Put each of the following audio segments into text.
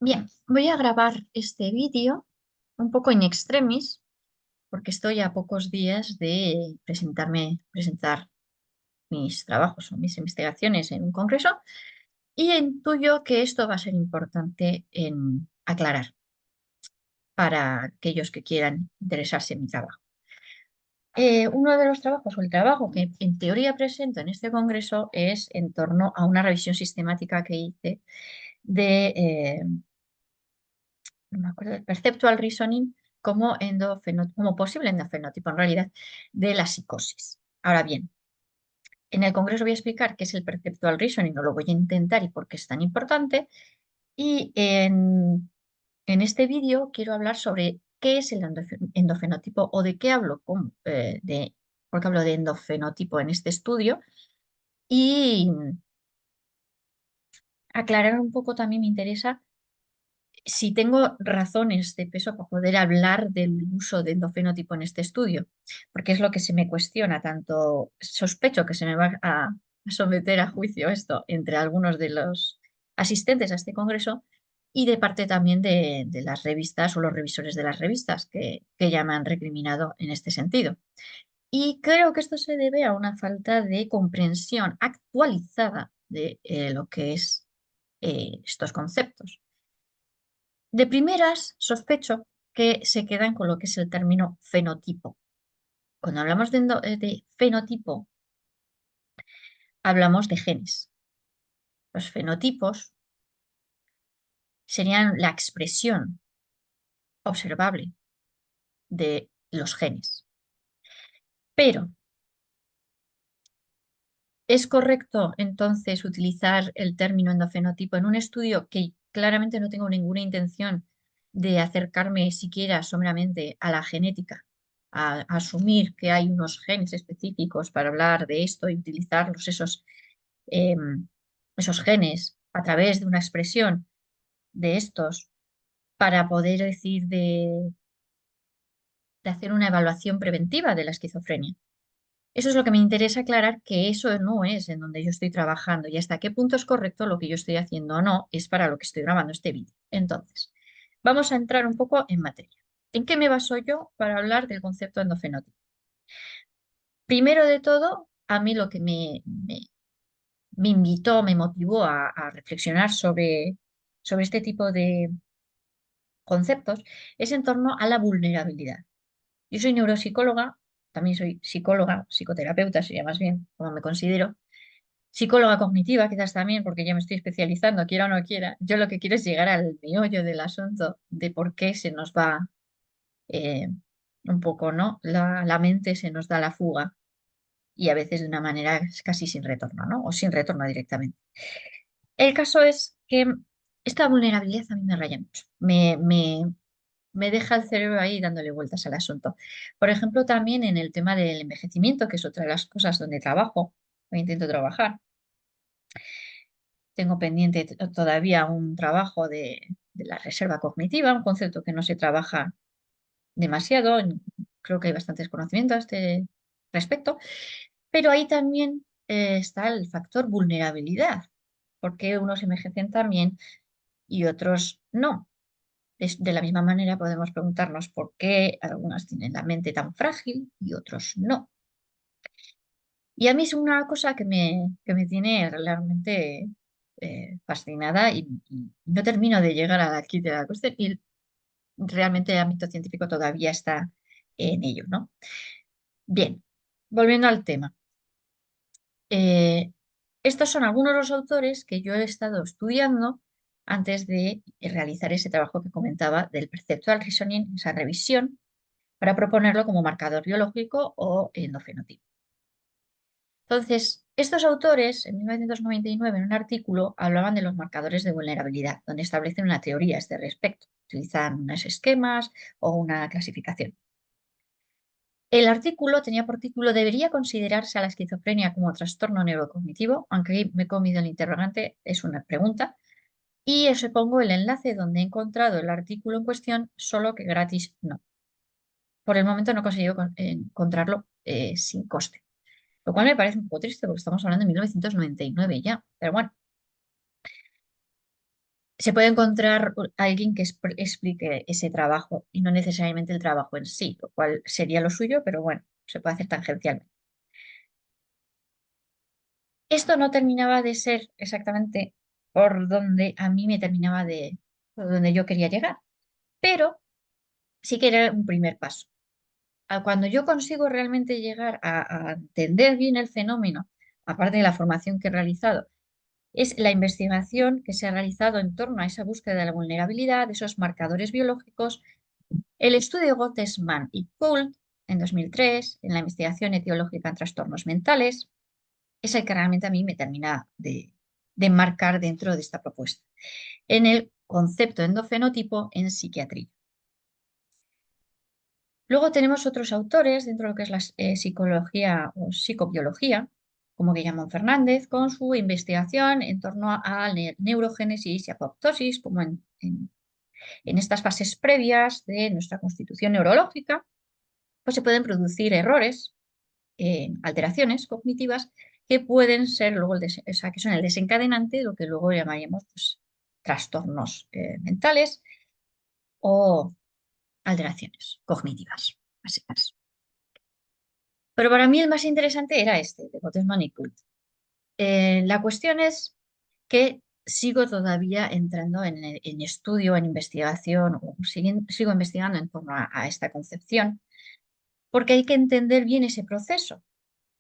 Bien, voy a grabar este vídeo un poco in extremis porque estoy a pocos días de presentar mis trabajos o mis investigaciones en un congreso y intuyo que esto va a ser importante en aclarar para aquellos que quieran interesarse en mi trabajo. Uno de los trabajos o el trabajo que en teoría presento en este congreso es en torno a una revisión sistemática que hice de no me acuerdo, el perceptual reasoning como posible endofenotipo en realidad de la psicosis. Ahora bien, en el Congreso voy a explicar qué es el perceptual reasoning, o lo voy a intentar y por qué es tan importante. Y en este vídeo quiero hablar sobre qué es el endofenotipo o de qué hablo, por qué hablo de endofenotipo en este estudio y aclarar un poco también me interesa si tengo razones de peso para poder hablar del uso de endofenotipo en este estudio, porque es lo que se me cuestiona, tanto sospecho que se me va a someter a juicio esto entre algunos de los asistentes a este congreso y de parte también de las revistas o los revisores de las revistas que ya me han recriminado en este sentido. Y creo que esto se debe a una falta de comprensión actualizada de lo que es estos conceptos. De primeras, sospecho que se quedan con lo que es el término fenotipo. Cuando hablamos de fenotipo, hablamos de genes. Los fenotipos serían la expresión observable de los genes. Pero, ¿es correcto entonces utilizar el término endofenotipo en un estudio que claramente no tengo ninguna intención de acercarme siquiera someramente a la genética, a asumir que hay unos genes específicos para hablar de esto y utilizarlos, esos genes, a través de una expresión de estos para poder decir de hacer una evaluación preventiva de la esquizofrenia? Eso es lo que me interesa aclarar, que eso no es en donde yo estoy trabajando y hasta qué punto es correcto lo que yo estoy haciendo o no es para lo que estoy grabando este vídeo. Entonces, vamos a entrar un poco en materia. ¿En qué me baso yo para hablar del concepto endofenotipo? Primero de todo, a mí lo que me invitó, me motivó a reflexionar sobre este tipo de conceptos es en torno a la vulnerabilidad. Yo soy neuropsicóloga, también soy psicóloga, psicoterapeuta sería más bien como me considero, psicóloga cognitiva quizás también, porque ya me estoy especializando, quiera o no quiera. Yo lo que quiero es llegar al meollo del asunto de por qué se nos va eh, un poco, ¿no? La mente se nos da la fuga y a veces de una manera casi sin retorno, ¿no? O sin retorno directamente. El caso es que esta vulnerabilidad a mí me raya mucho. Me deja el cerebro ahí dándole vueltas al asunto. Por ejemplo, también en el tema del envejecimiento, que es otra de las cosas donde trabajo, o intento trabajar. Tengo pendiente todavía un trabajo de la reserva cognitiva, un concepto que no se trabaja demasiado. Creo que hay bastantes conocimientos a este respecto, pero ahí también está el factor vulnerabilidad, porque unos envejecen también y otros no. De la misma manera podemos preguntarnos por qué algunos tienen la mente tan frágil y otros no. Y a mí es una cosa que me tiene realmente fascinada y no termino de llegar al kit de la cuestión y realmente el ámbito científico todavía está en ello, ¿no? Bien, volviendo al tema. Eh, Estos son algunos de los autores que yo he estado estudiando antes de realizar ese trabajo que comentaba del perceptual reasoning, esa revisión, para proponerlo como marcador biológico o endofenotipo. Entonces, estos autores, en 1999, en un artículo, hablaban de los marcadores de vulnerabilidad, donde establecen una teoría a este respecto. Utilizan unos esquemas o una clasificación. El artículo tenía por título ¿Debería considerarse a la esquizofrenia como trastorno neurocognitivo? Aunque ahí me he comido el interrogante, es una pregunta. Y os pongo el enlace donde he encontrado el artículo en cuestión, solo que gratis no. Por el momento no he conseguido encontrarlo sin coste. Lo cual me parece un poco triste porque estamos hablando de 1999 ya. Pero bueno, Se puede encontrar alguien que explique ese trabajo y no necesariamente el trabajo en sí, lo cual sería lo suyo, pero bueno, se puede hacer tangencialmente. Esto no terminaba de ser exactamente por donde a mí me terminaba por donde yo quería llegar, pero sí que era un primer paso. Cuando yo consigo realmente llegar a entender bien el fenómeno, aparte de la formación que he realizado, es la investigación que se ha realizado en torno a esa búsqueda de la vulnerabilidad, de esos marcadores biológicos, el estudio de Gottesman y Kult en 2003, en la investigación etiológica en trastornos mentales, es el que realmente a mí me termina de marcar dentro de esta propuesta, en el concepto endofenotipo en psiquiatría. Luego tenemos otros autores dentro de lo que es la psicología o psicobiología, como Guillermo Fernández, con su investigación en torno a neurogénesis y apoptosis, como en estas fases previas de nuestra constitución neurológica, pues se pueden producir errores, alteraciones cognitivas que pueden ser luego o sea, que son el desencadenante de lo que luego llamaríamos pues, trastornos mentales o alteraciones cognitivas básicas. Pero para mí el más interesante era este, de Gottesman y Kult. La cuestión es que sigo todavía entrando en estudio, en investigación, o sigo investigando en torno a esta concepción, porque hay que entender bien ese proceso,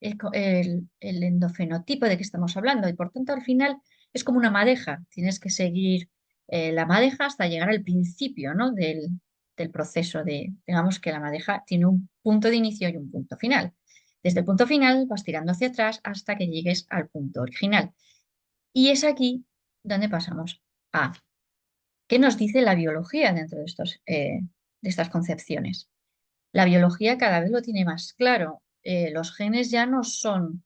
el endofenotipo de que estamos hablando, y por tanto al final es como una madeja, tienes que seguir la madeja hasta llegar al principio, ¿no? del proceso digamos que la madeja tiene un punto de inicio y un punto final. Desde el punto final vas tirando hacia atrás hasta que llegues al punto original. Y es aquí donde pasamos a qué nos dice la biología dentro de estas concepciones. La biología cada vez lo tiene más claro. Los genes ya no son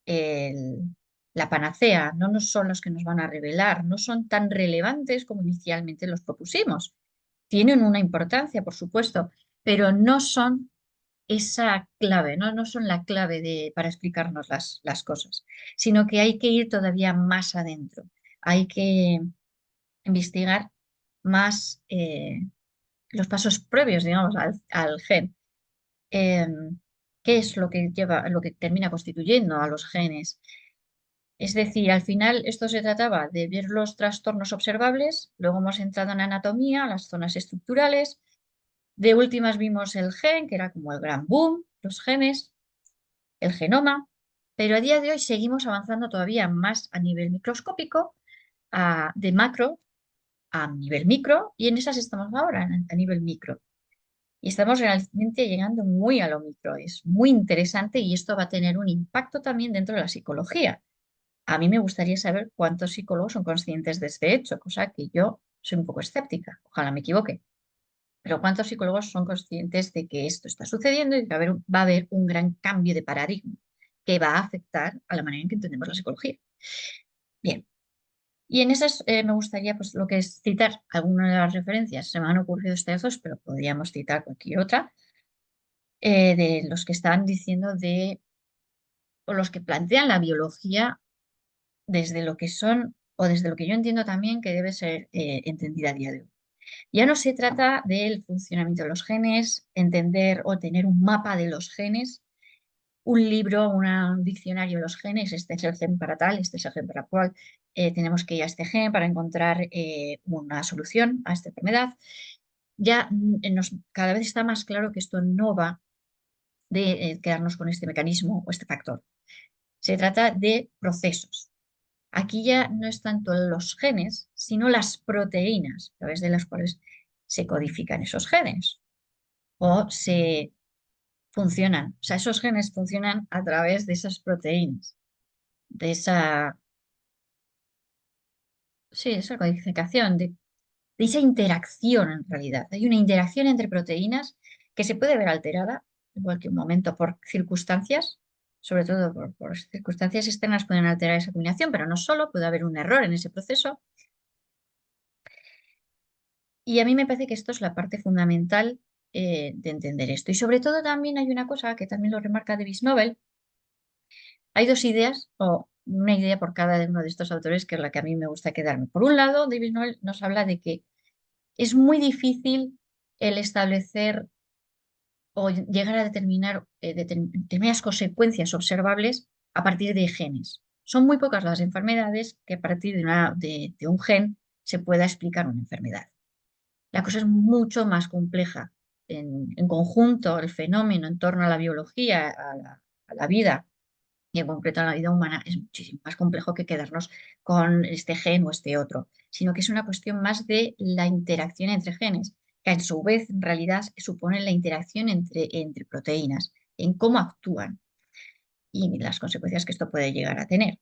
el- la panacea, no nos son los que nos van a revelar, no son tan relevantes como inicialmente los propusimos. Tienen una importancia, por supuesto, pero no son esa clave, no son la clave para explicarnos las cosas, sino que hay que ir todavía más adentro. Hay que investigar más los pasos previos, digamos, al gen. ¿Qué es lo que lo que termina constituyendo a los genes? Es decir, al final esto se trataba de ver los trastornos observables, luego hemos entrado en anatomía, las zonas estructurales, de últimas vimos el gen, que era como el gran boom, los genes, el genoma, pero a día de hoy seguimos avanzando todavía más a nivel microscópico, de macro a nivel micro, y en esas estamos ahora, a nivel micro. Y estamos realmente llegando muy a lo micro. Es muy interesante y esto va a tener un impacto también dentro de la psicología. A mí me gustaría saber cuántos psicólogos son conscientes de este hecho, cosa que yo soy un poco escéptica. Ojalá me equivoque. Pero cuántos psicólogos son conscientes de que esto está sucediendo y que va a haber un gran cambio de paradigma que va a afectar a la manera en que entendemos la psicología. Bien. Y en esas me gustaría, pues, lo que es citar algunas de las referencias. Se me han ocurrido estas dos, pero podríamos citar cualquier otra de los que están diciendo o los que plantean la biología desde lo que son, o desde lo que yo entiendo también que debe ser entendida a día de hoy. Ya no se trata del funcionamiento de los genes, entender o tener un mapa de los genes, un libro, un diccionario de los genes, este es el gen para tal, este es el gen para cual, tenemos que ir a este gen para encontrar una solución a esta enfermedad. Ya cada vez está más claro que esto no va de quedarnos con este mecanismo o este factor. Se trata de procesos. Aquí ya no es tanto los genes, sino las proteínas, a través de las cuales se codifican esos genes o se funcionan. O sea, esos genes funcionan a través de esas proteínas, de esa, sí, esa codificación, de esa interacción en realidad. Hay una interacción entre proteínas que se puede ver alterada en cualquier momento por circunstancias, sobre todo por circunstancias externas pueden alterar esa combinación, pero no solo, puede haber un error en ese proceso. Y a mí me parece que esto es la parte fundamental de entender esto. Y sobre todo también hay una cosa que también lo remarca Davis Nobel. Hay dos ideas, o una idea por cada uno de estos autores, que es la que a mí me gusta quedarme. Por un lado, David Noel nos habla de que es muy difícil el establecer o llegar a determinar determinadas consecuencias observables a partir de genes. Son muy pocas las enfermedades que a partir de un gen se pueda explicar una enfermedad. La cosa es mucho más compleja. En conjunto, el fenómeno en torno a la biología, a la vida y en concreto a la vida humana es muchísimo más complejo que quedarnos con este gen o este otro, sino que es una cuestión más de la interacción entre genes, que a su vez en realidad supone la interacción entre proteínas, en cómo actúan y las consecuencias que esto puede llegar a tener.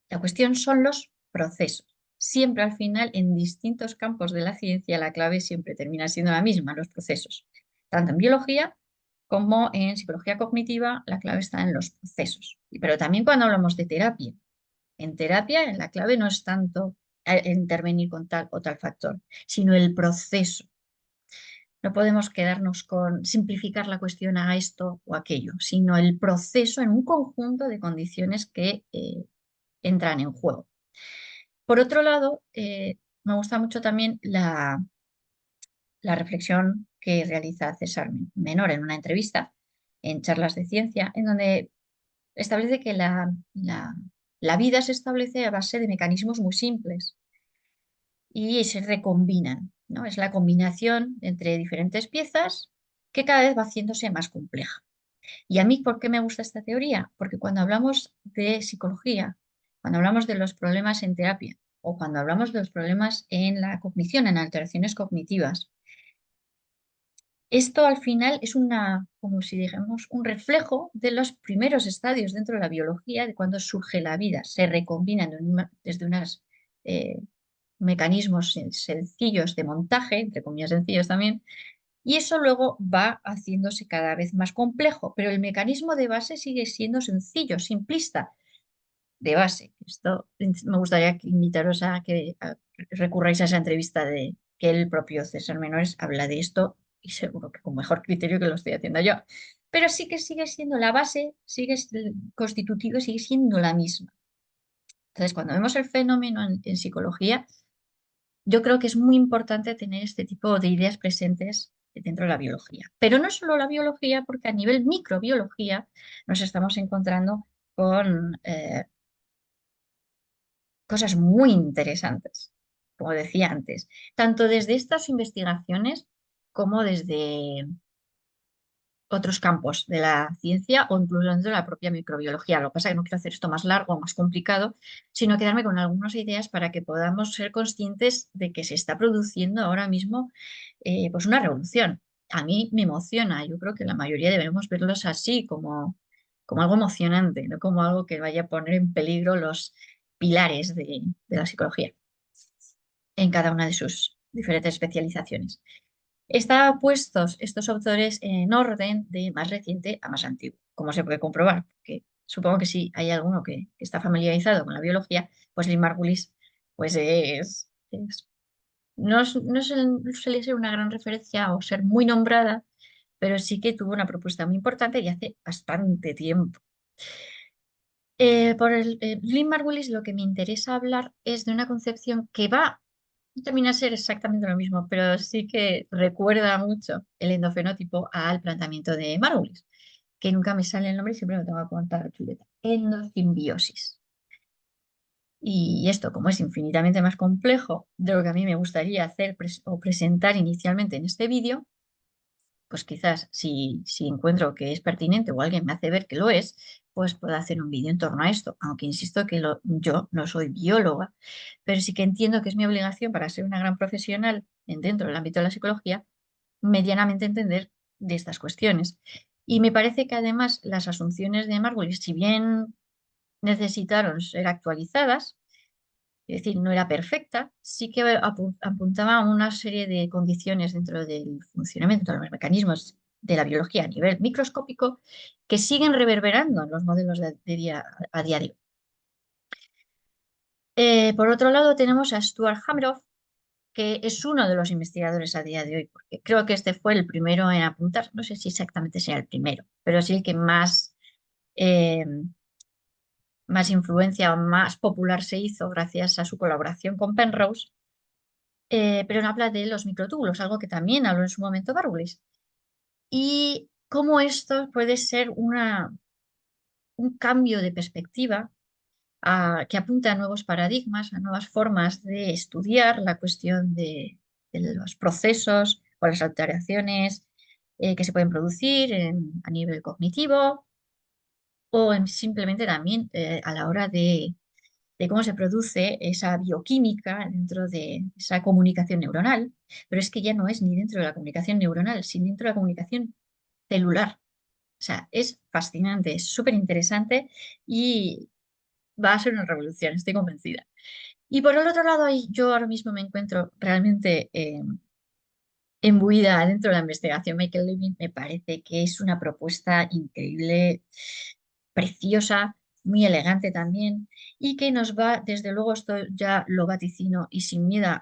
La cuestión son los procesos. Siempre al final, en distintos campos de la ciencia, la clave siempre termina siendo la misma, los procesos. Tanto en biología como en psicología cognitiva, la clave está en los procesos. Pero también cuando hablamos de terapia, en terapia la clave no es tanto intervenir con tal o tal factor, sino el proceso. No podemos quedarnos con simplificar la cuestión a esto o aquello, sino el proceso en un conjunto de condiciones que entran en juego. Por otro lado, me gusta mucho también la reflexión que realiza César Menor en una entrevista en Charlas de Ciencia, en donde establece que la vida se establece a base de mecanismos muy simples y se recombinan, ¿no? Es la combinación entre diferentes piezas que cada vez va haciéndose más compleja. ¿Y a mí por qué me gusta esta teoría? Porque cuando hablamos de psicología, cuando hablamos de los problemas en terapia o cuando hablamos de los problemas en la cognición, en alteraciones cognitivas, esto al final es como si dijéramos, un reflejo de los primeros estadios dentro de la biología, de cuando surge la vida. Se recombinan desde unos mecanismos sencillos de montaje, entre comillas sencillos también, y eso luego va haciéndose cada vez más complejo, pero el mecanismo de base sigue siendo sencillo, simplista, de base. Esto me gustaría invitaros a que recurráis a esa entrevista de que el propio César Menores habla de esto y seguro que con mejor criterio que lo estoy haciendo yo. Pero sí que sigue siendo la base, constitutivo, sigue siendo la misma. Entonces, cuando vemos el fenómeno en psicología, yo creo que es muy importante tener este tipo de ideas presentes dentro de la biología. Pero no solo la biología, porque a nivel microbiología nos estamos encontrando con cosas muy interesantes, como decía antes, tanto desde estas investigaciones como desde otros campos de la ciencia o incluso dentro de la propia microbiología. Lo que pasa es que no quiero hacer esto más largo o más complicado, sino quedarme con algunas ideas para que podamos ser conscientes de que se está produciendo ahora mismo pues una revolución. A mí me emociona, yo creo que la mayoría debemos verlos así, como algo emocionante, no como algo que vaya a poner en peligro los pilares de la psicología en cada una de sus diferentes especializaciones. Está puestos estos autores en orden de más reciente a más antiguo, como se puede comprobar, porque supongo que si hay alguno que está familiarizado con la biología, pues Lynn Margulis pues no suele ser una gran referencia o ser muy nombrada, pero sí que tuvo una propuesta muy importante y hace bastante tiempo. Lynn Margulis lo que me interesa hablar es de una concepción que no termina a ser exactamente lo mismo, pero sí que recuerda mucho el endofenotipo al planteamiento de Margulis, que nunca me sale el nombre y siempre me tengo que contar la chuleta. Endosimbiosis. Y esto, como es infinitamente más complejo de lo que a mí me gustaría hacer o presentar inicialmente en este vídeo, pues quizás si encuentro que es pertinente o alguien me hace ver que lo es, pues puedo hacer un vídeo en torno a esto, aunque insisto que yo no soy bióloga, pero sí que entiendo que es mi obligación para ser una gran profesional dentro del ámbito de la psicología, medianamente entender de estas cuestiones. Y me parece que además las asunciones de Margulis, si bien necesitaron ser actualizadas, es decir, no era perfecta, sí que apuntaba a una serie de condiciones dentro del funcionamiento de los mecanismos de la biología a nivel microscópico que siguen reverberando en los modelos a diario. Por otro lado, tenemos a Stuart Hameroff, que es uno de los investigadores a día de hoy, porque creo que este fue el primero en apuntar, no sé si exactamente sea el primero, pero sí el que más eh, más influencia o más popular se hizo gracias a su colaboración con Penrose, pero no habla de los microtúbulos, algo que también habló en su momento Margulis. Y cómo esto puede ser un cambio de perspectiva que apunta a nuevos paradigmas, a nuevas formas de estudiar la cuestión de los procesos o las alteraciones que se pueden producir a nivel cognitivo o simplemente también a la hora de cómo se produce esa bioquímica dentro de esa comunicación neuronal, pero es que ya no es ni dentro de la comunicación neuronal, sino dentro de la comunicación celular. O sea, es fascinante, es súper interesante y va a ser una revolución, estoy convencida. Y por el otro lado, yo ahora mismo me encuentro realmente imbuida dentro de la investigación. Michael Levin me parece que es una propuesta increíble, preciosa, muy elegante también, y que nos va, desde luego, esto ya lo vaticino y sin miedo a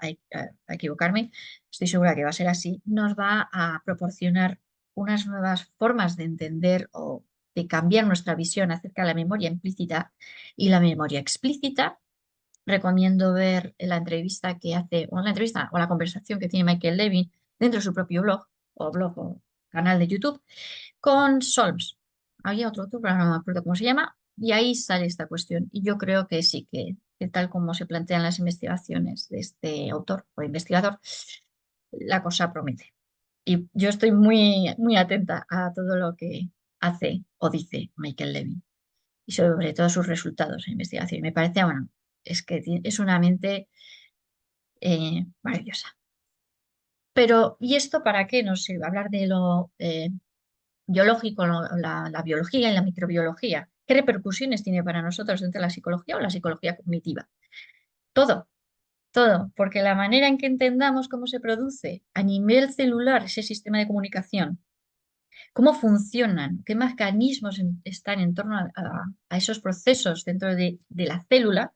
equivocarme, estoy segura que va a ser así, nos va a proporcionar unas nuevas formas de entender o de cambiar nuestra visión acerca de la memoria implícita y la memoria explícita. Recomiendo ver la entrevista que hace, o la entrevista o la conversación que tiene Michael Levin dentro de su propio blog o canal de YouTube con Solms. Había otro, pero no me acuerdo cómo se llama, y ahí sale esta cuestión. Y yo creo que sí, que tal como se plantean las investigaciones de este autor o investigador, la cosa promete. Y yo estoy muy, muy atenta a todo lo que hace o dice Michael Levin y sobre todo sus resultados de investigación. Me parece, bueno, es que es una mente maravillosa. Pero, ¿y esto para qué nos sirve? Hablar de lo biológico, la biología y la microbiología. ¿Qué repercusiones tiene para nosotros dentro de la psicología o la psicología cognitiva? Todo, todo, porque la manera en que entendamos cómo se produce a nivel celular ese sistema de comunicación, cómo funcionan, qué mecanismos están en torno a esos procesos dentro de la célula,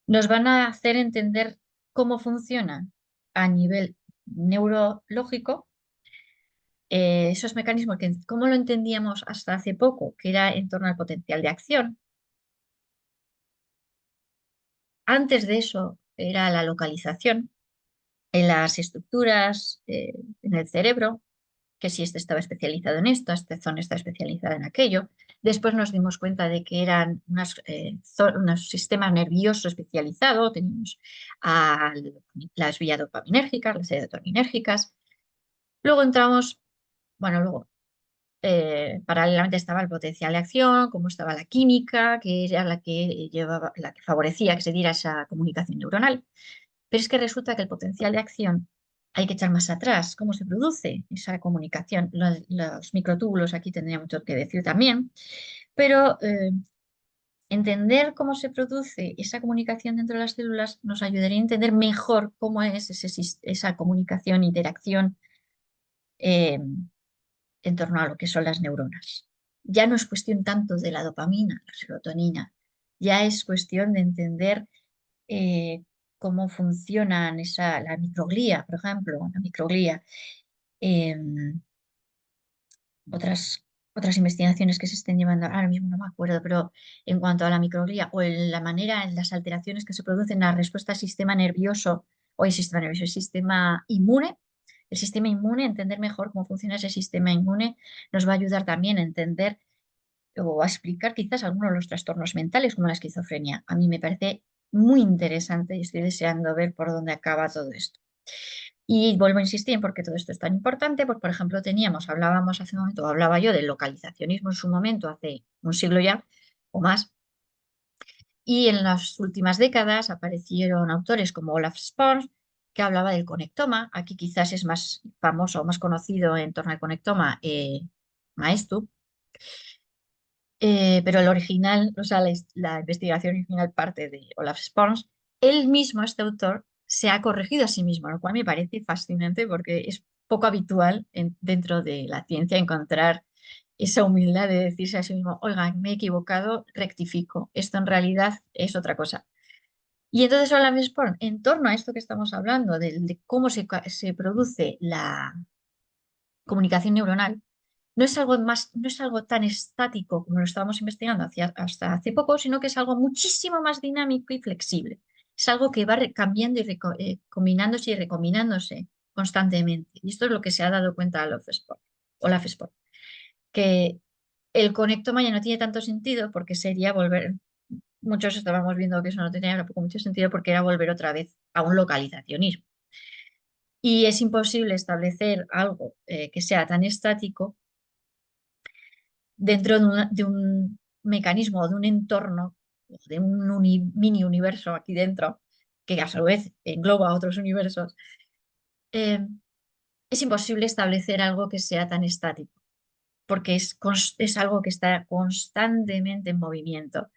nos van a hacer entender cómo funcionan a nivel neurológico esos mecanismos que cómo lo entendíamos hasta hace poco, que era en torno al potencial de acción. Antes de eso era la localización en las estructuras en el cerebro, que si este estaba especializado en esto, esta zona está especializada en aquello. Después nos dimos cuenta de que eran unos sistemas nerviosos especializados, teníamos las vías dopaminérgicas, las serotoninérgicas. Luego entramos, bueno, luego paralelamente estaba el potencial de acción, cómo estaba la química, que era la que llevaba, la que favorecía que se diera esa comunicación neuronal. Pero es que resulta que el potencial de acción hay que echar más atrás. ¿Cómo se produce esa comunicación? Los microtúbulos aquí tendría mucho que decir también, pero entender cómo se produce esa comunicación dentro de las células nos ayudaría a entender mejor cómo es esa comunicación, interacción eh, en torno a lo que son las neuronas. Ya no es cuestión tanto de la dopamina, la serotonina, ya es cuestión de entender eh, cómo funcionan la microglía, por ejemplo, la microglía, eh, otras, otras investigaciones que se estén llevando, ahora mismo no me acuerdo, pero en cuanto a la microglía o en la manera, en las alteraciones que se producen en la respuesta al sistema nervioso o el sistema inmune. El sistema inmune, entender mejor cómo funciona ese sistema inmune, nos va a ayudar también a entender o a explicar quizás algunos de los trastornos mentales como la esquizofrenia. A mí me parece muy interesante y estoy deseando ver por dónde acaba todo esto. Y vuelvo a insistir en por qué todo esto es tan importante, pues por ejemplo hablábamos hace un momento, hablaba yo del localizacionismo en su momento, hace un siglo ya o más, y en las últimas décadas aparecieron autores como Olaf Spons, que hablaba del conectoma. Aquí quizás es más famoso o más conocido en torno al conectoma Maestu, pero el original, o sea, la investigación original parte de Olaf Spons. Él mismo, este autor, se ha corregido a sí mismo, lo cual me parece fascinante porque es poco habitual dentro de la ciencia encontrar esa humildad de decirse a sí mismo, oiga, me he equivocado, rectifico, esto en realidad es otra cosa. Y entonces Olaf Spons, en torno a esto que estamos hablando, de cómo se produce la comunicación neuronal, no es algo tan estático como lo estábamos investigando hasta hace poco, sino que es algo muchísimo más dinámico y flexible. Es algo que va cambiando y combinándose y recombinándose constantemente. Y esto es lo que se ha dado cuenta Olaf Sport, que el conectoma ya no tiene tanto sentido porque sería volver, muchos estábamos viendo que eso no tenía tampoco mucho sentido porque era volver otra vez a un localizacionismo. Y es imposible establecer algo que sea tan estático dentro de un mecanismo, de un entorno, de un mini universo aquí dentro, que a su vez engloba otros universos. eh, es imposible establecer algo que sea tan estático, porque es algo que está constantemente en movimiento,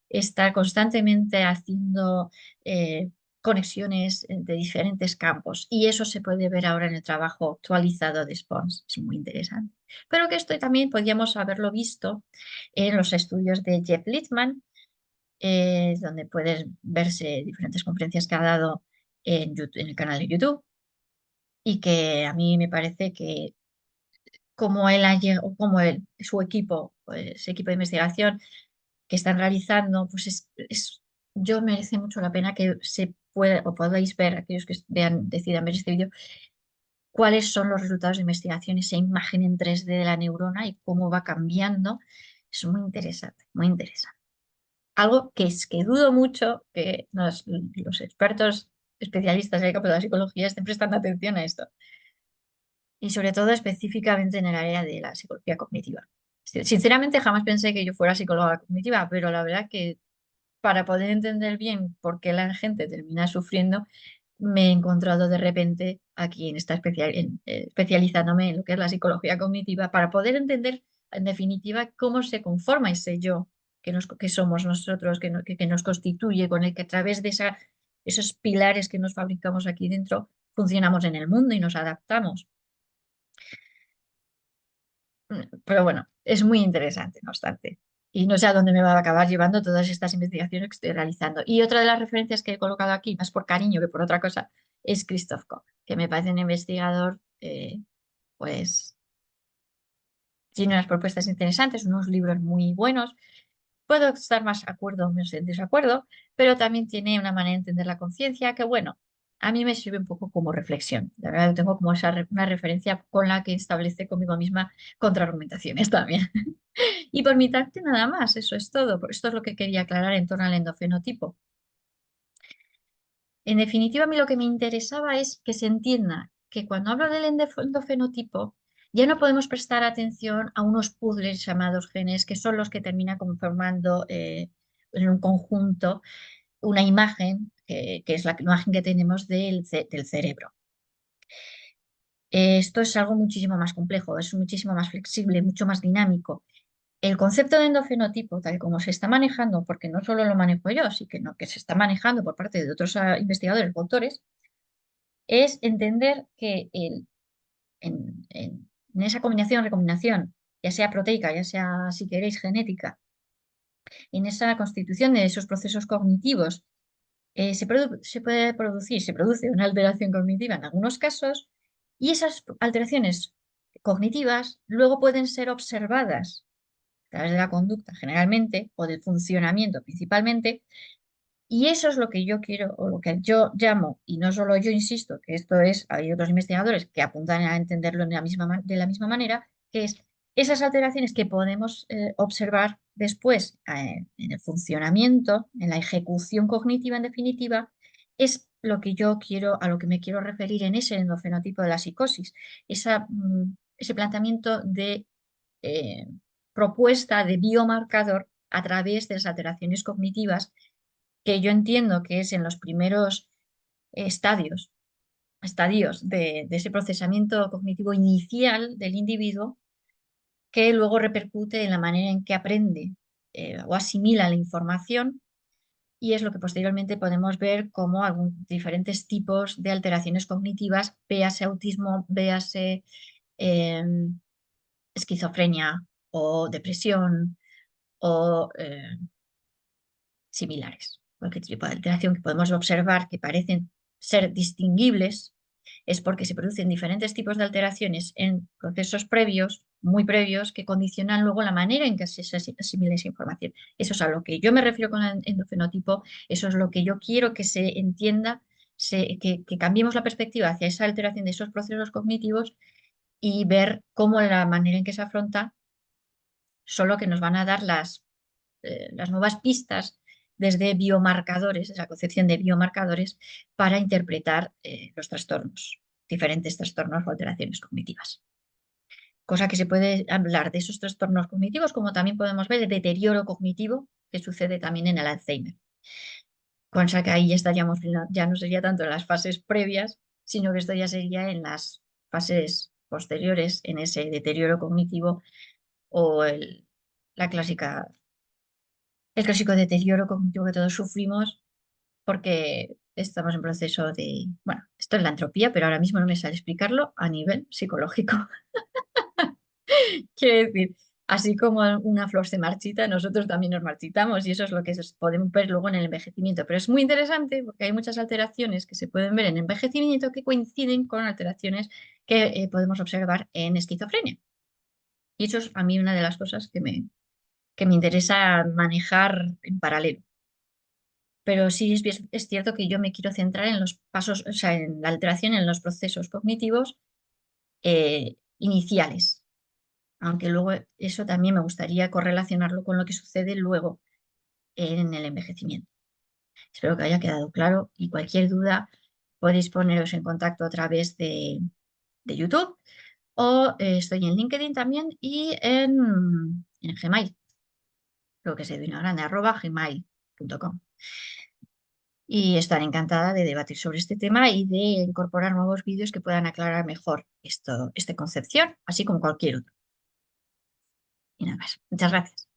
está constantemente haciendo conexiones de diferentes campos y eso se puede ver ahora en el trabajo actualizado de Spons, es muy interesante. Pero que esto también podríamos haberlo visto en los estudios de Jeff Littman, donde puedes verse diferentes conferencias que ha dado en el canal de YouTube y que a mí me parece que como él ha llegado, como él, su equipo, pues, equipo de investigación que están realizando, pues yo merece mucho la pena que se pueda o podáis ver, aquellos que vean, decidan ver este vídeo, cuáles son los resultados de investigación, esa imagen en 3D de la neurona y cómo va cambiando. Es muy interesante, muy interesante. Algo que es que dudo mucho que los expertos especialistas en el campo de la psicología estén prestando atención a esto y sobre todo específicamente en el área de la psicología cognitiva. Sinceramente jamás pensé que yo fuera psicóloga cognitiva, pero la verdad que para poder entender bien por qué la gente termina sufriendo, me he encontrado de repente aquí en esta especializándome en lo que es la psicología cognitiva para poder entender en definitiva cómo se conforma ese yo que somos nosotros, que nos constituye, con el que a través de esos pilares que nos fabricamos aquí dentro funcionamos en el mundo y nos adaptamos. Pero bueno, es muy interesante, no obstante. Y no sé a dónde me va a acabar llevando todas estas investigaciones que estoy realizando. Y otra de las referencias que he colocado aquí, más por cariño que por otra cosa, es Christoph Koch, que me parece un investigador, pues, tiene unas propuestas interesantes, unos libros muy buenos. Puedo estar más de acuerdo o menos en desacuerdo, pero también tiene una manera de entender la conciencia que, bueno, a mí me sirve un poco como reflexión. La verdad, tengo como una referencia con la que establece conmigo misma contraargumentaciones también. Y por mi parte nada más, eso es todo. Esto es lo que quería aclarar en torno al endofenotipo. En definitiva, a mí lo que me interesaba es que se entienda que cuando hablo del endofenotipo, ya no podemos prestar atención a unos puzzles llamados genes, que son los que terminan conformando en un conjunto una imagen, que es la imagen que tenemos del cerebro. Esto es algo muchísimo más complejo, es muchísimo más flexible, mucho más dinámico. El concepto de endofenotipo, tal y como se está manejando, porque no solo lo manejo yo, sino que se está manejando por parte de otros investigadores o autores, es entender que en esa recombinación, ya sea proteica, ya sea, si queréis, genética, en esa constitución de esos procesos cognitivos, se produce una alteración cognitiva en algunos casos, y esas alteraciones cognitivas luego pueden ser observadas a través de la conducta generalmente o del funcionamiento principalmente, y eso es lo que yo quiero o lo que yo llamo, y no solo yo insisto, que esto es, hay otros investigadores que apuntan a entenderlo de la misma manera, que es esas alteraciones que podemos observar después en el funcionamiento, en la ejecución cognitiva en definitiva, es lo que yo quiero, a lo que me quiero referir en ese endofenotipo de la psicosis, ese planteamiento de eh, propuesta de biomarcador a través de las alteraciones cognitivas, que yo entiendo que es en los primeros estadios, estadios de ese procesamiento cognitivo inicial del individuo, que luego repercute en la manera en que aprende o asimila la información, y es lo que posteriormente podemos ver como diferentes tipos de alteraciones cognitivas, véase autismo, véase eh, esquizofrenia o depresión o similares. Cualquier tipo de alteración que podemos observar que parecen ser distinguibles es porque se producen diferentes tipos de alteraciones en procesos previos, muy previos, que condicionan luego la manera en que se asimila esa información. Eso es a lo que yo me refiero con el endofenotipo, eso es lo que yo quiero que se entienda, que cambiemos la perspectiva hacia esa alteración de esos procesos cognitivos y ver cómo la manera en que se afronta son lo que nos van a dar las nuevas pistas desde biomarcadores, esa concepción de biomarcadores, para interpretar los trastornos, diferentes trastornos o alteraciones cognitivas. Cosa que se puede hablar de esos trastornos cognitivos, como también podemos ver el deterioro cognitivo que sucede también en el Alzheimer. Cosa que ahí ya estaríamos, ya no sería tanto en las fases previas, sino que esto ya sería en las fases posteriores, en ese deterioro cognitivo o la clásica el clásico deterioro cognitivo que todos sufrimos porque estamos en proceso de, bueno, esto es la entropía, pero ahora mismo no me sale explicarlo a nivel psicológico. Quiere decir, así como una flor se marchita, nosotros también nos marchitamos y eso es lo que podemos ver luego en el envejecimiento. Pero es muy interesante porque hay muchas alteraciones que se pueden ver en envejecimiento que coinciden con alteraciones que podemos observar en esquizofrenia. Y eso es a mí una de las cosas que me interesa manejar en paralelo. Pero sí es cierto que yo me quiero centrar en los pasos, o sea, en la alteración en los procesos cognitivos iniciales, aunque luego eso también me gustaría correlacionarlo con lo que sucede luego en el envejecimiento. Espero que haya quedado claro y cualquier duda podéis poneros en contacto a través de YouTube o estoy en LinkedIn también y en Gmail, lo que se viene grande, @gmail.com. Y estaré encantada de debatir sobre este tema y de incorporar nuevos vídeos que puedan aclarar mejor esta concepción, así como cualquier otro. Y nada más. Muchas gracias.